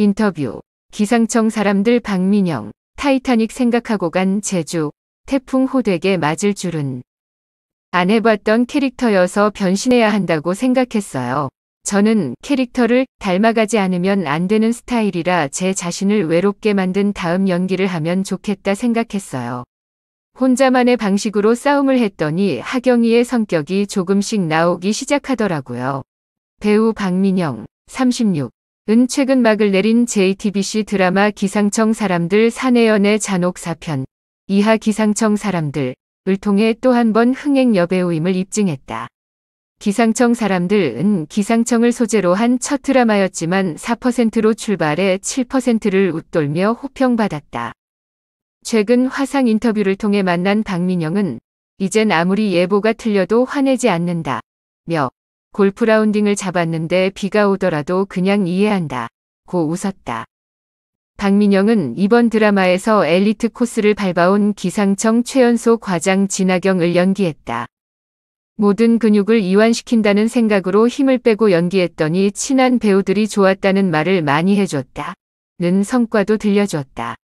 인터뷰. 기상청 사람들 박민영. 타이타닉 생각하고 간 제주. 태풍 호되게 맞을 줄은. 안 해봤던 캐릭터여서 변신해야 한다고 생각했어요. 저는 캐릭터를 닮아가지 않으면 안 되는 스타일이라 제 자신을 외롭게 만든 다음 연기를 하면 좋겠다 생각했어요. 혼자만의 방식으로 싸움을 했더니 하경이의 성격이 조금씩 나오기 시작하더라고요. 배우 박민영, 36. 은 최근 막을 내린 JTBC 드라마 기상청 사람들 사내연애 잔혹 4편. 이하 기상청 사람들을 통해 또 한 번 흥행 여배우임을 입증했다. 기상청 사람들은 기상청을 소재로 한 첫 드라마였지만 4%로 출발해 7%를 웃돌며 호평받았다. 최근 화상 인터뷰를 통해 만난 박민영은 이젠 아무리 예보가 틀려도 화내지 않는다. 며 골프 라운딩을 잡았는데 비가 오더라도 그냥 이해한다. 고 웃었다. 박민영은 이번 드라마에서 엘리트 코스를 밟아온 기상청 최연소 과장 진하경을 연기했다. 모든 근육을 이완시킨다는 생각으로 힘을 빼고 연기했더니 친한 배우들이 좋았다는 말을 많이 해줬다. 는 성과도 들려줬다.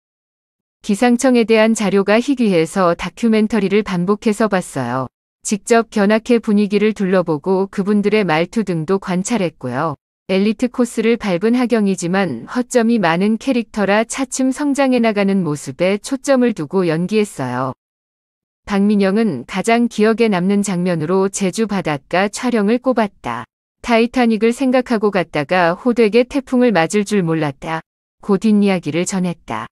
기상청에 대한 자료가 희귀해서 다큐멘터리를 반복해서 봤어요. 직접 견학회 분위기를 둘러보고 그분들의 말투 등도 관찰했고요. 엘리트 코스를 밟은 하경이지만 허점이 많은 캐릭터라 차츰 성장해 나가는 모습에 초점을 두고 연기했어요. 박민영은 가장 기억에 남는 장면으로 제주 바닷가 촬영을 꼽았다. 타이타닉을 생각하고 갔다가 호되게 태풍을 맞을 줄 몰랐다. 고 뒷이야기를 전했다.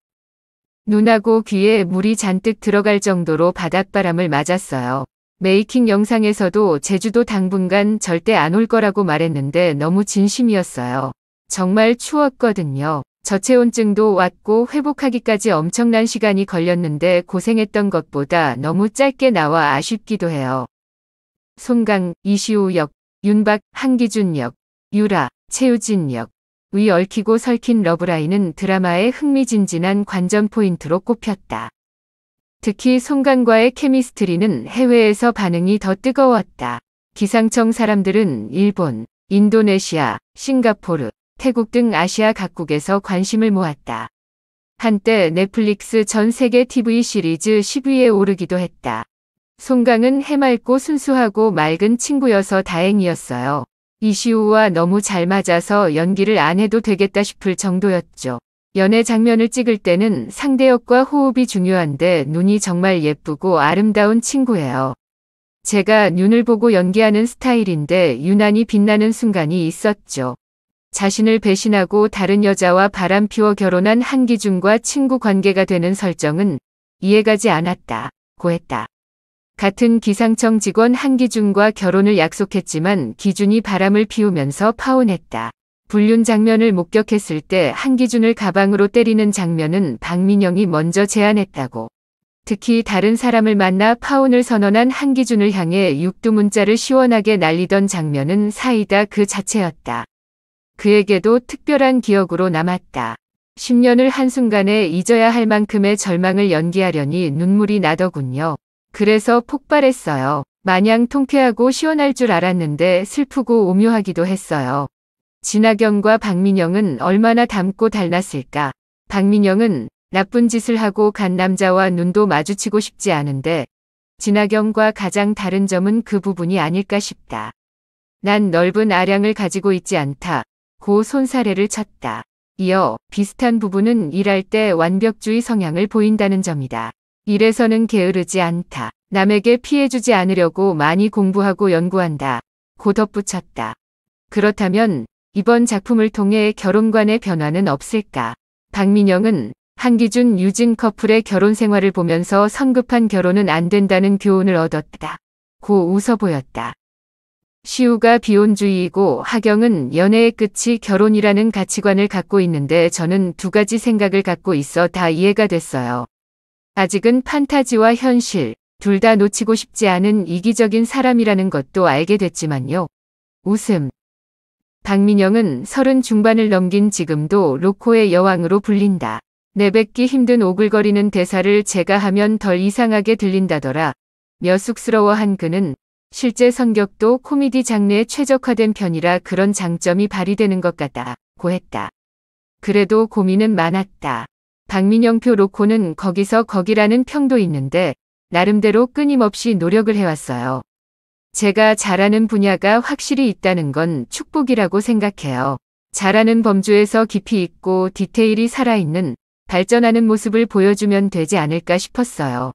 눈하고 귀에 물이 잔뜩 들어갈 정도로 바닷바람을 맞았어요. 메이킹 영상에서도 제주도 당분간 절대 안 올 거라고 말했는데 너무 진심이었어요. 정말 추웠거든요. 저체온증도 왔고 회복하기까지 엄청난 시간이 걸렸는데 고생했던 것보다 너무 짧게 나와 아쉽기도 해요. 송강, 이시우 역, 윤박, 한기준 역, 유라, 최우진 역. 위 얽히고 설킨 러브라인은 드라마의 흥미진진한 관전 포인트로 꼽혔다. 특히 송강과의 케미스트리는 해외에서 반응이 더 뜨거웠다. 기상청 사람들은 일본, 인도네시아, 싱가포르, 태국 등 아시아 각국에서 관심을 모았다. 한때 넷플릭스 전 세계 TV 시리즈 10위에 오르기도 했다. 송강은 해맑고 순수하고 맑은 친구여서 다행이었어요. 이시우와 너무 잘 맞아서 연기를 안 해도 되겠다 싶을 정도였죠. 연애 장면을 찍을 때는 상대역과 호흡이 중요한데 눈이 정말 예쁘고 아름다운 친구예요. 제가 눈을 보고 연기하는 스타일인데 유난히 빛나는 순간이 있었죠. 자신을 배신하고 다른 여자와 바람 피워 결혼한 한기준과 친구 관계가 되는 설정은 이해가지 않았다. 고 했다. 같은 기상청 직원 한기준과 결혼을 약속했지만 기준이 바람을 피우면서 파혼했다. 불륜 장면을 목격했을 때 한기준을 가방으로 때리는 장면은 박민영이 먼저 제안했다고. 특히 다른 사람을 만나 파혼을 선언한 한기준을 향해 육두문자를 시원하게 날리던 장면은 사이다 그 자체였다. 그에게도 특별한 기억으로 남았다. 10년을 한순간에 잊어야 할 만큼의 절망을 연기하려니 눈물이 나더군요. 그래서 폭발했어요. 마냥 통쾌하고 시원할 줄 알았는데 슬프고 오묘하기도 했어요. 진하경과 박민영은 얼마나 닮고 닮았을까. 박민영은 나쁜 짓을 하고 간 남자와 눈도 마주치고 싶지 않은데 진하경과 가장 다른 점은 그 부분이 아닐까 싶다. 난 넓은 아량을 가지고 있지 않다. 고 손사래를 쳤다. 이어 비슷한 부분은 일할 때 완벽주의 성향을 보인다는 점이다. 일에서는 게으르지 않다. 남에게 피해주지 않으려고 많이 공부하고 연구한다. 고 덧붙였다. 그렇다면 이번 작품을 통해 결혼관의 변화는 없을까? 박민영은 한기준 유진 커플의 결혼 생활을 보면서 성급한 결혼은 안 된다는 교훈을 얻었다. 고 웃어 보였다. 시우가 비혼주의이고 하경은 연애의 끝이 결혼이라는 가치관을 갖고 있는데 저는 두 가지 생각을 갖고 있어 다 이해가 됐어요. 아직은 판타지와 현실, 둘 다 놓치고 싶지 않은 이기적인 사람이라는 것도 알게 됐지만요. 웃음. 박민영은 30 중반을 넘긴 지금도 로코의 여왕으로 불린다. 내뱉기 힘든 오글거리는 대사를 제가 하면 덜 이상하게 들린다더라. 며 쑥스러워한 그는 실제 성격도 코미디 장르에 최적화된 편이라 그런 장점이 발휘되는 것 같다. 고 했다. 그래도 고민은 많았다. 박민영표 로코는 거기서 거기라는 평도 있는데 나름대로 끊임없이 노력을 해왔어요. 제가 잘하는 분야가 확실히 있다는 건 축복이라고 생각해요. 잘하는 범주에서 깊이 있고 디테일이 살아있는 발전하는 모습을 보여주면 되지 않을까 싶었어요.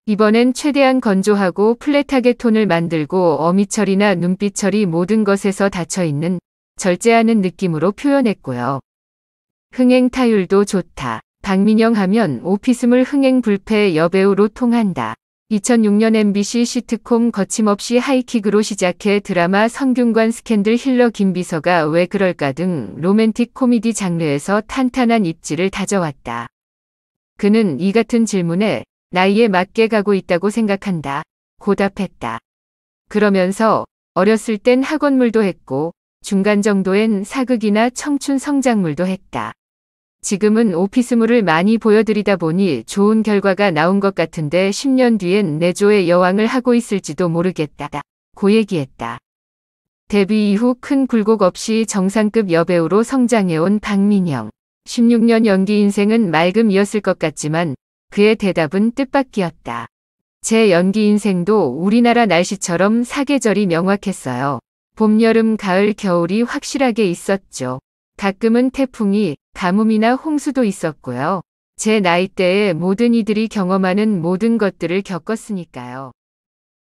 이번엔 최대한 건조하고 플랫하게 톤을 만들고 어미처리나 눈빛 처리 모든 것에서 닫혀있는 절제하는 느낌으로 표현했고요. 흥행 타율도 좋다. 박민영 하면 오피스물 흥행 불패 여배우로 통한다. 2006년 MBC 시트콤 거침없이 하이킥으로 시작해 드라마 성균관 스캔들 힐러 김비서가 왜 그럴까 등 로맨틱 코미디 장르에서 탄탄한 입지를 다져왔다. 그는 이 같은 질문에 나이에 맞게 가고 있다고 생각한다. 고답했다. 그러면서 어렸을 땐 학원물도 했고 중간 정도엔 사극이나 청춘 성장물도 했다. 지금은 오피스물을 많이 보여드리다 보니 좋은 결과가 나온 것 같은데 10년 뒤엔 내조의 여왕을 하고 있을지도 모르겠다. 고 얘기했다. 데뷔 이후 큰 굴곡 없이 정상급 여배우로 성장해온 박민영. 16년 연기 인생은 맑음이었을 것 같지만 그의 대답은 뜻밖이었다. 제 연기 인생도 우리나라 날씨처럼 사계절이 명확했어요. 봄, 여름, 가을, 겨울이 확실하게 있었죠. 가끔은 태풍이, 가뭄이나 홍수도 있었고요. 제 나이대에 모든 이들이 경험하는 모든 것들을 겪었으니까요.